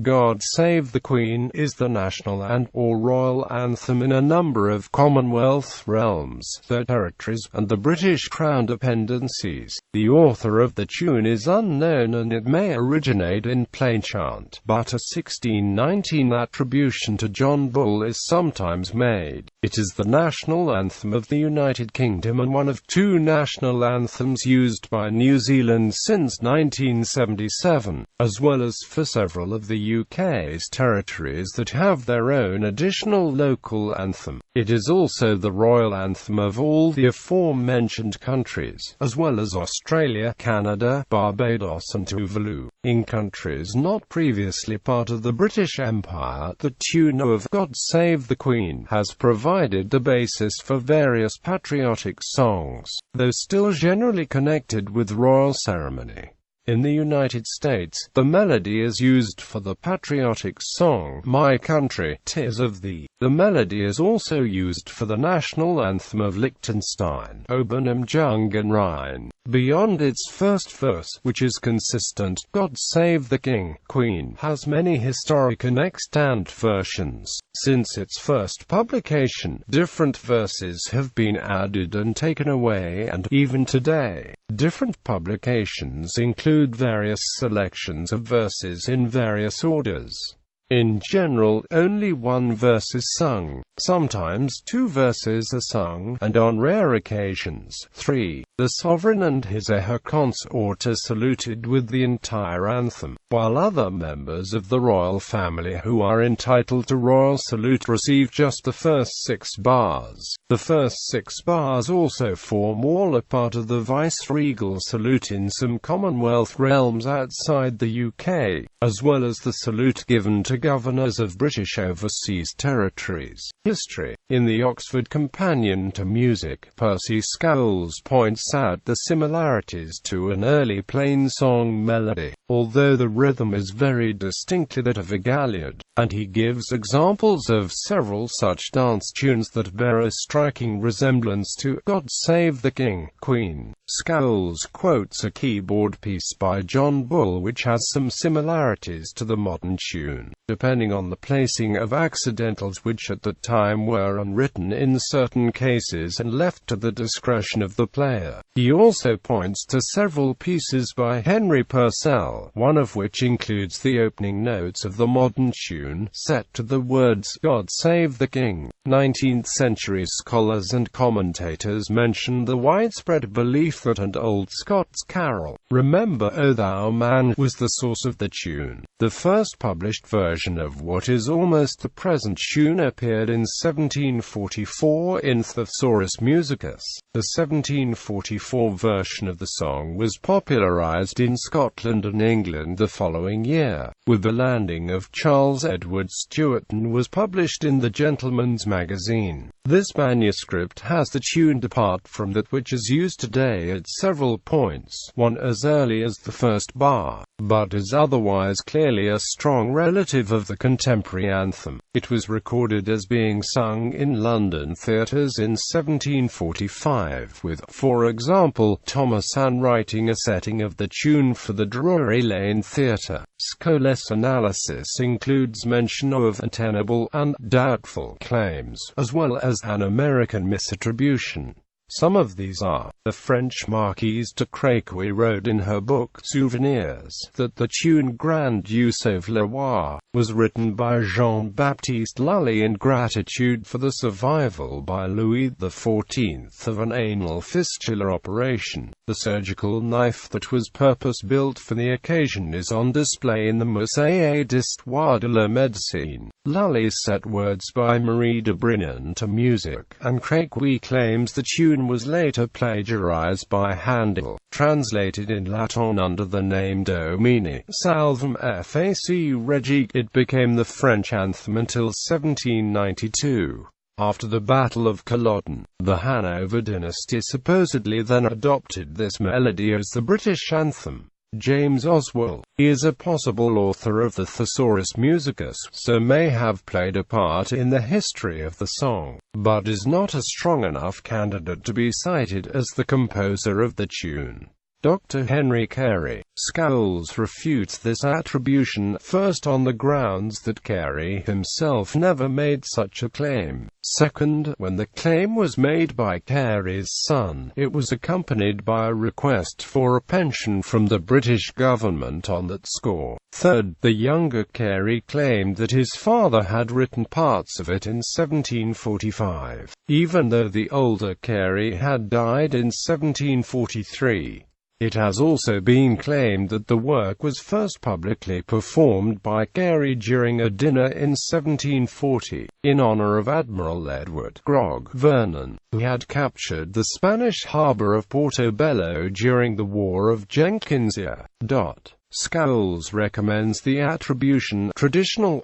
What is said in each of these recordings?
God Save the Queen is the national and/or royal anthem in a number of Commonwealth realms, the territories, and the British Crown Dependencies. The author of the tune is unknown and it may originate in plainchant, but a 1619 attribution to John Bull is sometimes made. It is the national anthem of the United Kingdom and one of two national anthems used by New Zealand since 1977, as well as for several of the UK's territories that have their own additional local anthem. It is also the royal anthem of all the aforementioned countries, as well as Australia, Canada, Barbados and Tuvalu. In countries not previously part of the British Empire, the tune of God Save the Queen has provided the basis for various patriotic songs, though still generally connected with royal ceremony. In the United States, the melody is used for the patriotic song, My Country, 'Tis of Thee. The melody is also used for the national anthem of Liechtenstein, Oben im Jungen Rhein. Beyond its first verse, which is consistent, God Save the King, Queen, has many historic and extant versions. Since its first publication, different verses have been added and taken away, and, even today, different publications include various selections of verses in various orders. In general, only one verse is sung. Sometimes two verses are sung, and on rare occasions, three. The sovereign and his or her consort are saluted with the entire anthem, while other members of the royal family who are entitled to royal salute receive just the first 6 bars. The first 6 bars also form all a part of the viceregal salute in some Commonwealth realms outside the UK, as well as the salute given to governors of British overseas territories. History. In the Oxford Companion to Music, Percy Scholes points out the similarities to an early plain song melody, although the rhythm is very distinctly that of a galliard, and he gives examples of several such dance tunes that bear a striking resemblance to God Save the King, Queen. Scholes quotes a keyboard piece by John Bull which has some similarities to the modern tune, depending on the placing of accidentals which at the time were unwritten in certain cases and left to the discretion of the player. He also points to several pieces by Henry Purcell, one of which includes the opening notes of the modern tune, set to the words, God Save the King. 19th-century scholars and commentators mention the widespread belief that an old Scots carol, Remember, O Thou Man, was the source of the tune. The first published version of what is almost the present tune appeared in 1744 in Thesaurus Musicus. The 1744 version of the song was popularized in Scotland and England the following year, with the landing of Charles Edward Stuart, and was published in the Gentleman's Magazine. This manuscript has the tune apart from that which is used today at several points, one as early as the first bar, but is otherwise clearly a strong relative of the contemporary anthem. It was recorded as being sung in London theatres in 1745, with, for example, Thomas Ann writing a setting of the tune for the Drury Lane Theatre. Scholes' analysis includes mention of untenable and doubtful claims, as well as an American misattribution. Some of these are: the French Marquise de Crequy wrote in her book Souvenirs that the tune Grand Dieu Sauve le Roi was written by Jean-Baptiste Lully in gratitude for the survival by Louis XIV of an anal fistula operation. The surgical knife that was purpose-built for the occasion is on display in the Musée d'Histoire de la Médecine. Lully set words by Marie de Brinon to music, and Crequy claims the tune was later plagiarized by Handel, translated in Latin under the name Domini Salvum Fac Regi. It became the French anthem until 1792. After the Battle of Culloden, the Hanover dynasty supposedly then adopted this melody as the British anthem. James Oswell is a possible author of the Thesaurus Musicus, so may have played a part in the history of the song, but is not a strong enough candidate to be cited as the composer of the tune. Dr. Henry Carey. Scowls refutes this attribution, first on the grounds that Carey himself never made such a claim. Second, when the claim was made by Carey's son, it was accompanied by a request for a pension from the British government on that score. Third, the younger Carey claimed that his father had written parts of it in 1745, even though the older Carey had died in 1743. It has also been claimed that the work was first publicly performed by Carey during a dinner in 1740, in honor of Admiral Edward Grog Vernon, who had captured the Spanish harbor of Portobello during the War of Jenkinsia. Scowls recommends the attribution, traditional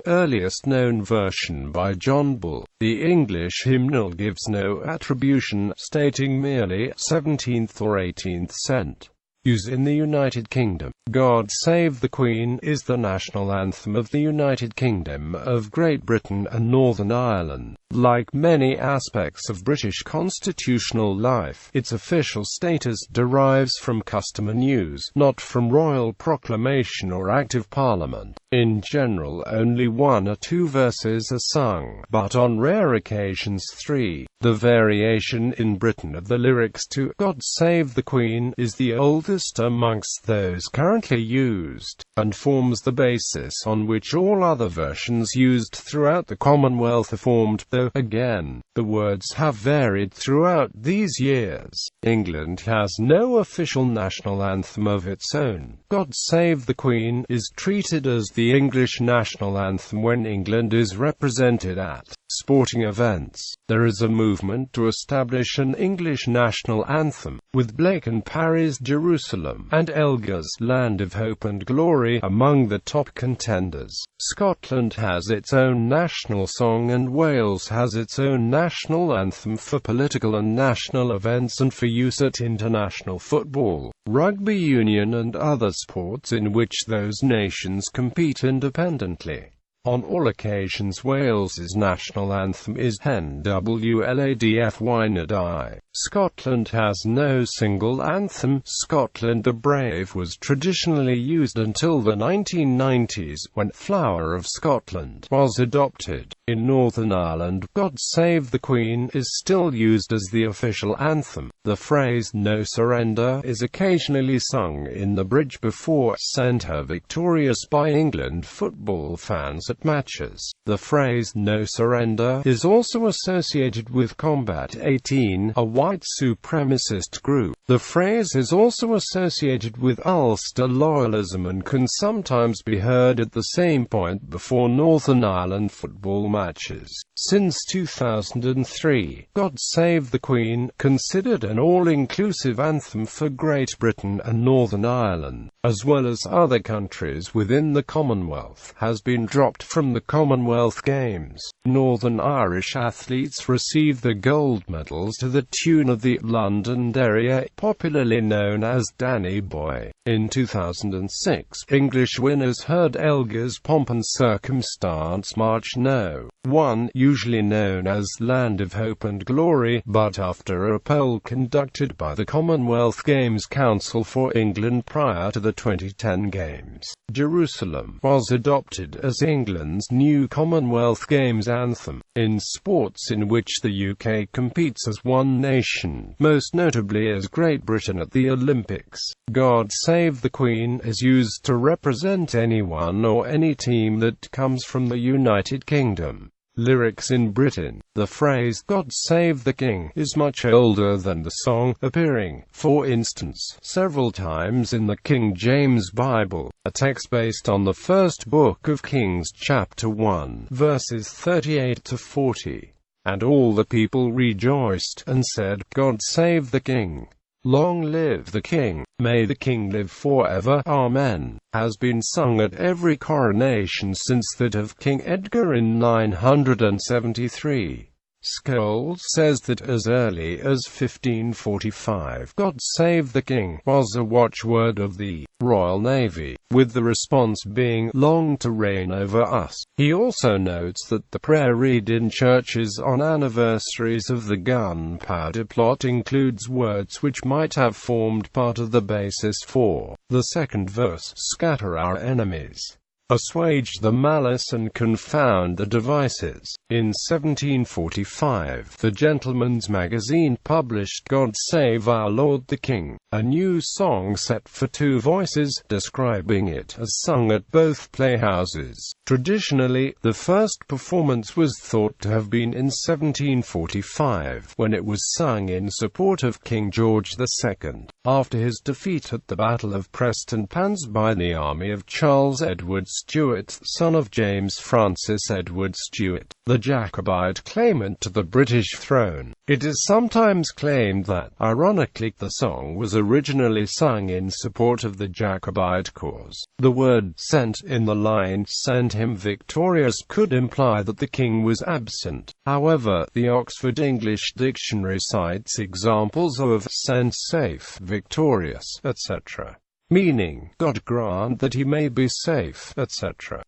earliest known version by John Bull. The English hymnal gives no attribution, stating merely 17th or 18th cent. Use in the United Kingdom. God Save the Queen is the national anthem of the United Kingdom of Great Britain and Northern Ireland. Like many aspects of British constitutional life, its official status derives from custom and use, not from royal proclamation or Act of Parliament. In general, only 1 or 2 verses are sung, but on rare occasions 3. The variation in Britain of the lyrics to God Save the Queen is the oldest amongst those currently used, and forms the basis on which all other versions used throughout the Commonwealth are formed, though, again, the words have varied throughout these years. England has no official national anthem of its own. God Save the Queen is treated as the English national anthem when England is represented at sporting events. There is a movement to establish an English national anthem, with Blake and Parry's Jerusalem and Elgar's Land of Hope and Glory among the top contenders. Scotland has its own national song and Wales has its own national anthem for political and national events and for use at international football, rugby union and other sports in which those nations compete independently. On all occasions Wales's national anthem is NWLADFY. Scotland has no single anthem. Scotland the Brave was traditionally used until the 1990s, when Flower of Scotland was adopted. In Northern Ireland, God Save the Queen is still used as the official anthem. The phrase No Surrender is occasionally sung in the bridge before Centre Victorious by England football fans at matches. The phrase No Surrender is also associated with Combat 18, a white supremacist group. The phrase is also associated with Ulster loyalism and can sometimes be heard at the same point before Northern Ireland football matches. Since 2003, God Save the Queen, considered an all-inclusive anthem for Great Britain and Northern Ireland, as well as other countries within the Commonwealth, has been dropped from the Commonwealth Games. Northern Irish athletes receive the gold medals to the tune of the Londonderry, popularly known as Danny Boy. In 2006, English winners heard Elgar's Pomp and Circumstance March No. 1, usually known as Land of Hope and Glory, but after a poll conducted by the Commonwealth Games Council for England prior to the 2010 Games, Jerusalem was adopted as England's new Commonwealth Games anthem. In sports in which the UK competes as one nation, most notably as Great Britain at the Olympics, God Save the Queen is used to represent anyone or any team that comes from the United Kingdom. Lyrics in Britain. The phrase, God Save the King, is much older than the song, appearing, for instance, several times in the King James Bible, a text based on the first book of Kings chapter 1, verses 38 to 40. And all the people rejoiced, and said, God Save the King. Long live the King. May the King live forever. Amen. Has been sung at every coronation since that of King Edgar in 973. Scholes says that as early as 1545, "God Save the King" was a watchword of the Royal Navy, with the response being, "Long to reign over us." He also notes that the prayer read in churches on anniversaries of the Gunpowder Plot includes words which might have formed part of the basis for the second verse: "Scatter our enemies, assuage the malice and confound the devices." In 1745, the Gentleman's Magazine published "God Save Our Lord the King," a new song set for two voices, describing it as sung at both playhouses. Traditionally, the first performance was thought to have been in 1745, when it was sung in support of King George II, after his defeat at the Battle of Prestonpans by the army of Charles Edward Stuart, son of James Francis Edward Stuart, the Jacobite claimant to the British throne. It is sometimes claimed that, ironically, the song was originally sung in support of the Jacobite cause. The word "sent" in the line "send him victorious" could imply that the king was absent. However, the Oxford English Dictionary cites examples of "sent safe, victorious, etc." meaning, "God grant that he may be safe, etc."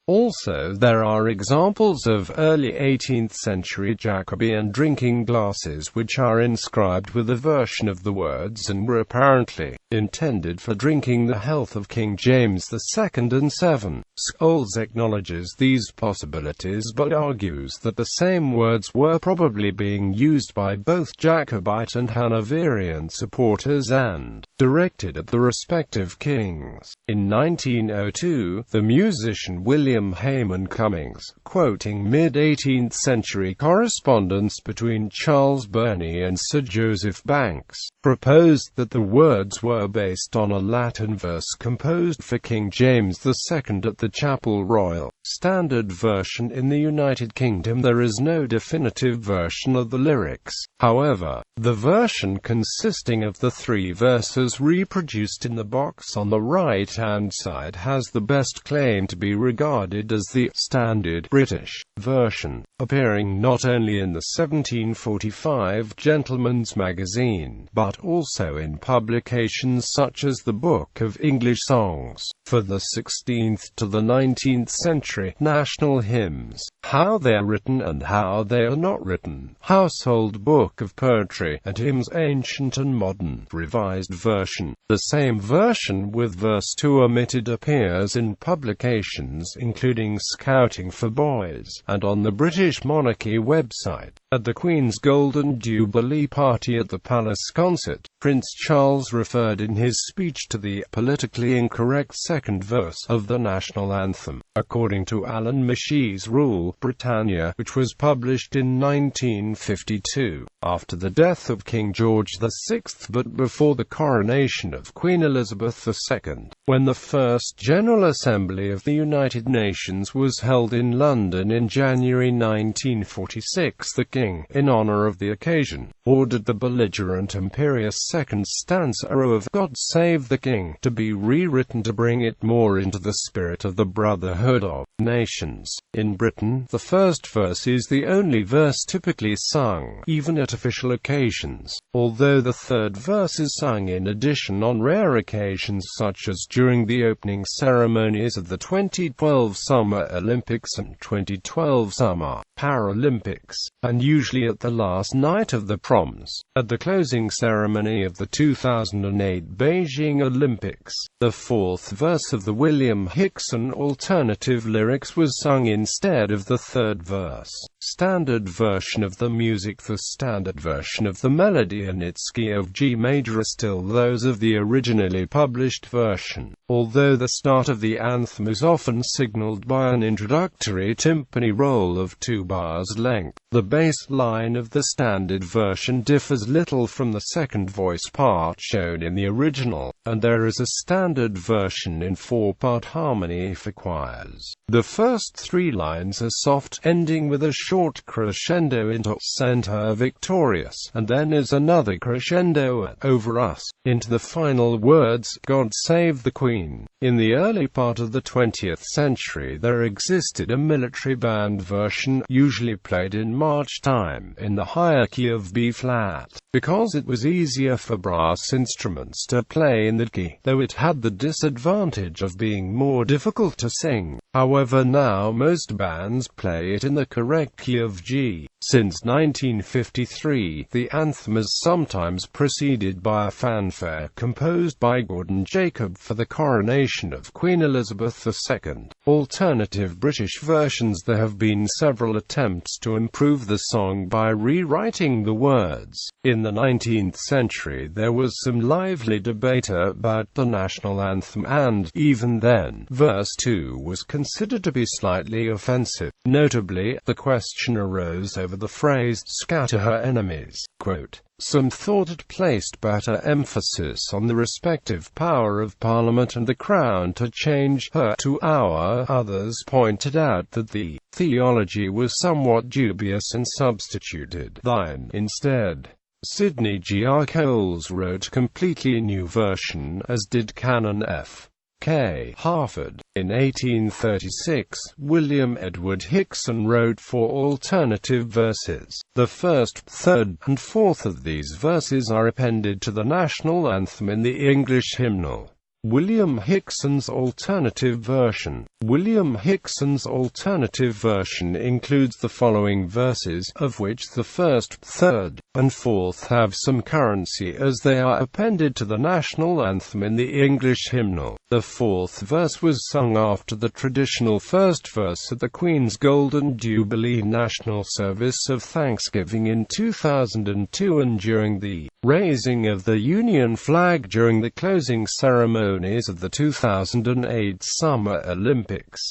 Also, there are examples of early 18th century Jacobean drinking glasses which are inscribed with a version of the words and were apparently intended for drinking the health of King James II and VII. Scholes acknowledges these possibilities but argues that the same words were probably being used by both Jacobite and Hanoverian supporters and directed at the respective kings. In 1902, the musician William Hayman Cummings, quoting mid-18th century correspondence between Charles Burney and Sir Joseph Banks, proposed that the words were based on a Latin verse composed for King James II at the Chapel Royal. Standard version. In the United Kingdom there is no definitive version of the lyrics. However, the version consisting of the three verses reproduced in the box on the right-hand side has the best claim to be regarded as the standard British version, appearing not only in the 1745 Gentleman's Magazine, but also in publications such as the Book of English Songs. For the 16th to the 19th century, national hymns, How They Are Written and How They Are Not Written, Household Book of Poetry, and Hymns Ancient and Modern, Revised Version. The same version with verse 2 omitted appears in publications including Scouting for Boys, and on the British Monarchy website. At the Queen's Golden Jubilee party at the Palace concert, Prince Charles referred in his speech to the politically incorrect second verse of the national anthem. According to Alan Mashee's Rule Britannia, which was published in 1952, after the death of King George VI but before the coronation of Queen Elizabeth II, when the first General Assembly of the United Nations was held in London in January 1946, the King, in honor of the occasion, ordered the belligerent imperious second stanza of "God Save the King" to be rewritten to bring it more into the spirit of the Brotherhood of Nations. In Britain, the first verse is the only verse typically sung, even at official occasions, although the third verse is sung in addition on rare occasions such as during the opening ceremonies of the 2012 Summer Olympics and 2012 Summer Paralympics, and usually at the last night of the proms. At the closing ceremony of the 2008 Beijing Olympics, the fourth verse of the William Hickson alternative lyrics was sung instead of the third verse. Standard version of the music. The standard version of the melody and its key of G major are still those of the originally published version, although the start of the anthem is often signaled by an introductory timpani roll of 2 bars length. The bass line of the standard version differs little from the second voice part shown in the original, and there is a standard version in 4-part harmony for choirs. The first 3 lines are soft, ending with a short crescendo into "Send her victorious," and then is another crescendo at "Over us," into the final words, "God save the Queen." In the early part of the 20th century there existed a military band version, usually played in march time, in the higher key of B-flat, because it was easier for brass instruments to play in that key, though it had the disadvantage of being more difficult to sing. However, now most bands play it in the correct key of G. Since 1953, the anthem is sometimes preceded by a fanfare composed by Gordon Jacob for the coronation of Queen Elizabeth II. Alternative British versions. There have been several attempts to improve the song by rewriting the words. In the 19th century there was some lively debate about the national anthem, and, even then, verse 2 was considered to be slightly offensive. Notably, the question arose over the phrase, "scatter her enemies." Quote, "Some thought it placed better emphasis on the respective power of Parliament and the Crown to change her to our." Others pointed out that the theology was somewhat dubious and substituted thine instead. Sidney G. R. Coles wrote a completely new version, as did Canon F. K. Harford. In 1836, William Edward Hickson wrote 4 alternative verses. The first, third, and fourth of these verses are appended to the national anthem in the English hymnal. William Hickson's alternative version. William Hickson's alternative version includes the following verses, of which the first, third, and fourth have some currency as they are appended to the national anthem in the English hymnal. The fourth verse was sung after the traditional first verse at the Queen's Golden Jubilee National Service of Thanksgiving in 2002 and during the raising of the Union flag during the closing ceremonies of the 2008 Summer Olympics.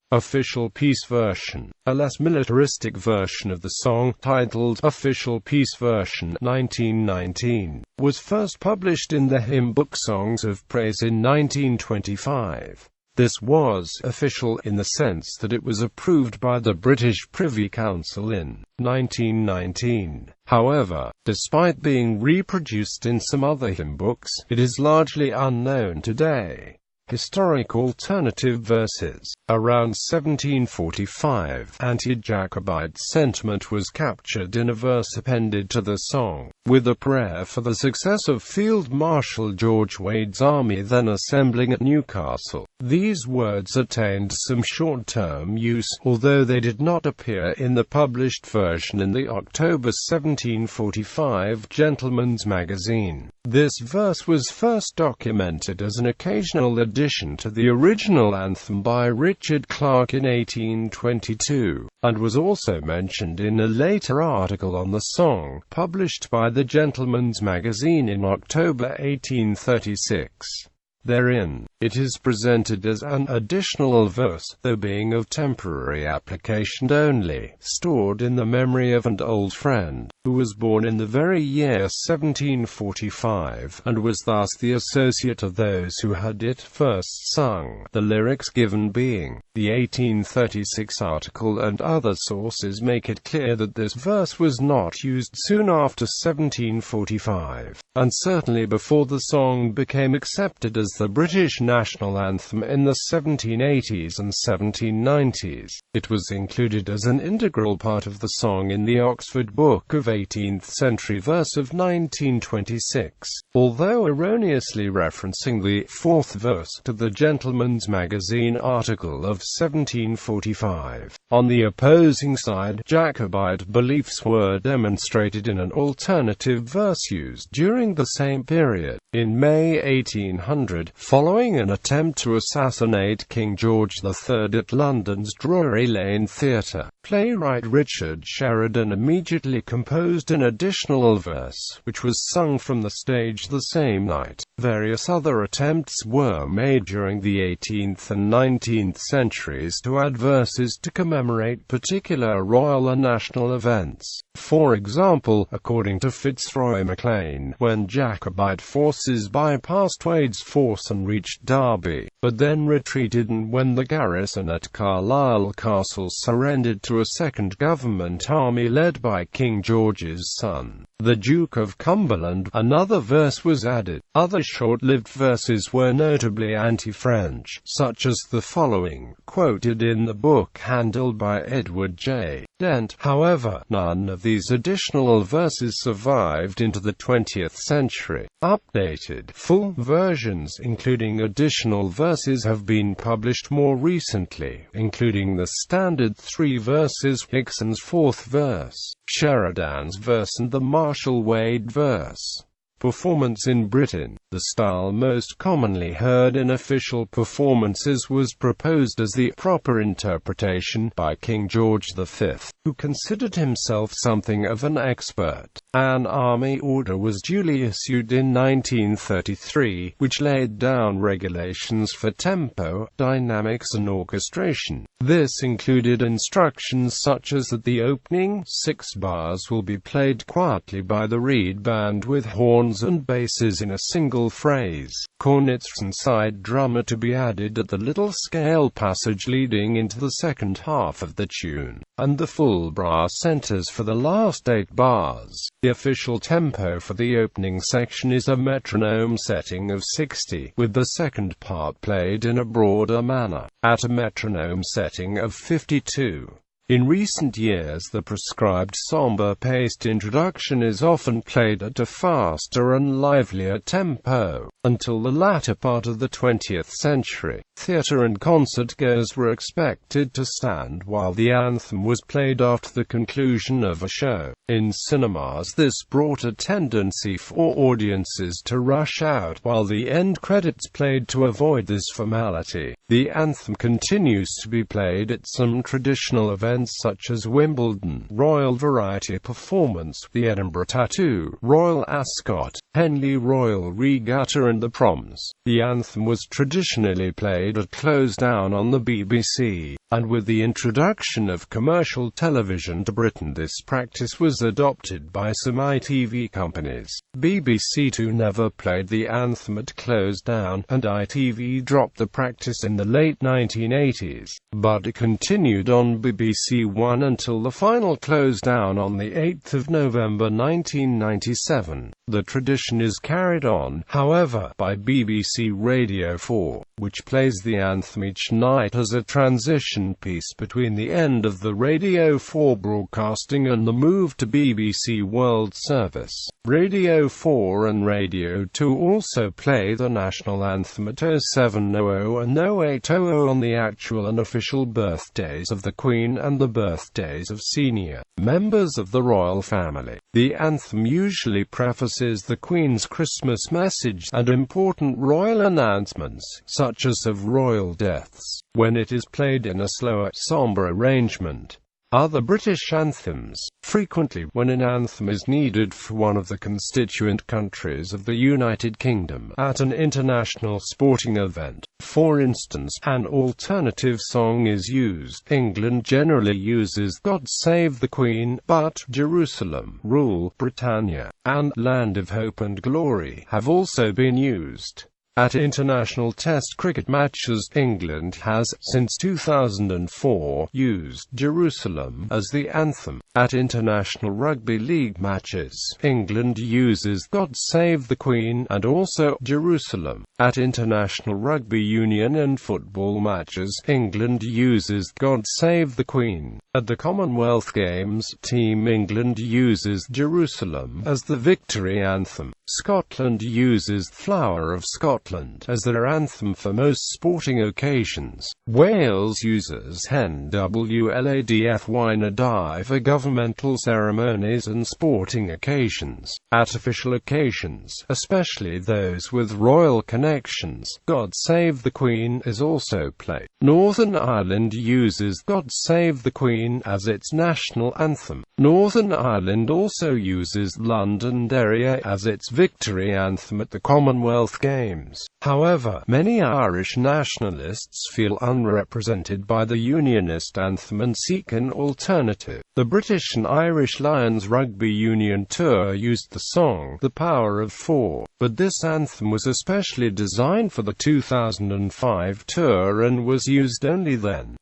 Official Peace Version. A less militaristic version of the song, titled Official Peace Version 1919, was first published in the Hymn Book Songs of Praise in 1925. This was official in the sense that it was approved by the British Privy Council in 1919. However, despite being reproduced in some other hymn books, it is largely unknown today. Historic alternative verses. Around 1745, anti-Jacobite sentiment was captured in a verse appended to the song, with a prayer for the success of Field Marshal George Wade's army then assembling at Newcastle. These words attained some short-term use, although they did not appear in the published version in the October 1745 Gentleman's Magazine. This verse was first documented as an occasional addition to the original anthem by Richard Clarke in 1822, and was also mentioned in a later article on the song, published by the Gentleman's Magazine in October 1836. Therein, it is presented as an additional verse, though being of temporary application only, stored in the memory of an old friend, who was born in the very year 1745, and was thus the associate of those who had it first sung, the lyrics given being the 1836 article, and other sources make it clear that this verse was not used soon after 1745, and certainly before the song became accepted as the British national anthem in the 1780s and 1790s. It was included as an integral part of the song in the Oxford Book of 18th Century Verse of 1926, although erroneously referencing the fourth verse to the Gentleman's Magazine article of 1745. On the opposing side, Jacobite beliefs were demonstrated in an alternative verse used during the same period. In May 1800, following an attempt to assassinate King George III at London's Drury Lane Theatre, playwright Richard Sheridan immediately composed an additional verse, which was sung from the stage the same night. Various other attempts were made during the 18th and 19th centuries to add verses to commemorate particular royal and national events. For example, according to Fitzroy Maclean, when Jacobite forces bypassed Wade's force and reached Derby, but then retreated, and when the garrison at Carlisle Castle surrendered to to a second government army led by King George's son, the Duke of Cumberland. Another verse was added. Other short-lived verses were notably anti-French, such as the following, quoted in the book handled by Edward J. Dent. However, none of these additional verses survived into the 20th century. Updated, full versions including additional verses have been published more recently, including the standard 3 verses, Hickson's 4th verse, Sheridan's verse and the Marshall Wade verse. Performance in Britain. The style most commonly heard in official performances was proposed as the proper interpretation by King George V, who considered himself something of an expert. An army order was duly issued in 1933, which laid down regulations for tempo, dynamics and orchestration. This included instructions such as that the opening 6 bars will be played quietly by the reed band with horns and basses in a single phrase, cornets and side drummer to be added at the little scale passage leading into the second half of the tune, and the full brass centers for the last 8 bars. The official tempo for the opening section is a metronome setting of 60, with the second part played in a broader manner, at a metronome setting of 52. In recent years the prescribed sombre-paced introduction is often played at a faster and livelier tempo. Until the latter part of the 20th century, theatre and concert-goers were expected to stand while the anthem was played after the conclusion of a show. In cinemas this brought a tendency for audiences to rush out while the end credits played to avoid this formality. The anthem continues to be played at some traditional events such as Wimbledon, Royal Variety Performance, the Edinburgh Tattoo, Royal Ascot, Henley Royal Regatta and the Proms. The anthem was traditionally played at close down on the BBC, and with the introduction of commercial television to Britain this practice was adopted by some ITV companies. BBC Two never played the anthem at close down, and ITV dropped the practice in the late 1980s, but it continued on BBC One until the final close down on the 8th of November 1997. The tradition is carried on, however, by BBC Radio 4, which plays the anthem each night as a transition piece between the end of the Radio 4 broadcasting and the move to BBC World Service. Radio 4 and Radio 2 also play the national anthem at 0700 and 0800 on the actual and official birthdays of the Queen and the birthdays of senior members of the royal family. The anthem usually prefaces the Queen's Christmas message and important royal announcements, such as of royal deaths, when it is played in a slower, sombre arrangement. Other British anthems, frequently when an anthem is needed for one of the constituent countries of the United Kingdom at an international sporting event. For instance, an alternative song is used. England generally uses God Save the Queen, but Jerusalem, Rule, Britannia, and Land of Hope and Glory have also been used. At international Test cricket matches, England has, since 2004, used Jerusalem as the anthem. At international rugby league matches, England uses God Save the Queen and also Jerusalem. At international rugby union and football matches, England uses God Save the Queen. At the Commonwealth Games, Team England uses Jerusalem as the victory anthem. Scotland uses Flower of Scotland as their anthem for most sporting occasions. Wales uses NWLADFY Nadi for governmental ceremonies and sporting occasions. At official occasions, especially those with royal connections, God Save the Queen is also played. Northern Ireland uses God Save the Queen as its national anthem. Northern Ireland also uses Londonderry as its victory anthem at the Commonwealth Games. However, many Irish nationalists feel unrepresented by the Unionist anthem and seek an alternative. The British and Irish Lions Rugby Union Tour used the song The Power of Four, but this anthem was especially designed for the 2005 tour and was used only then.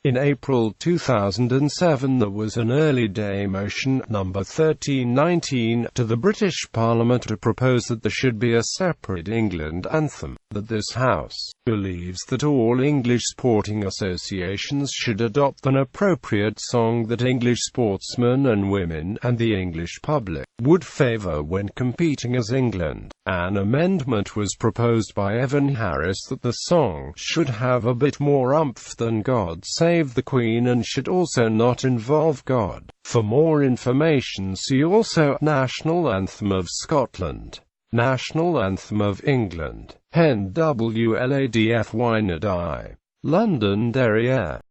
In April 2007 there was an early day motion, number 1319, to the British Parliament to propose that there should be a separate England anthem, that this House believes that all English sporting associations should adopt an appropriate song that English sportsmen and women, and the English public, would favour when competing as England. An amendment was proposed by Evan Harris that the song should have a bit more oomph than God Save the Queen and should also not involve God. For more information see also National Anthem of Scotland, National Anthem of England, NWLADFY. London Derriere.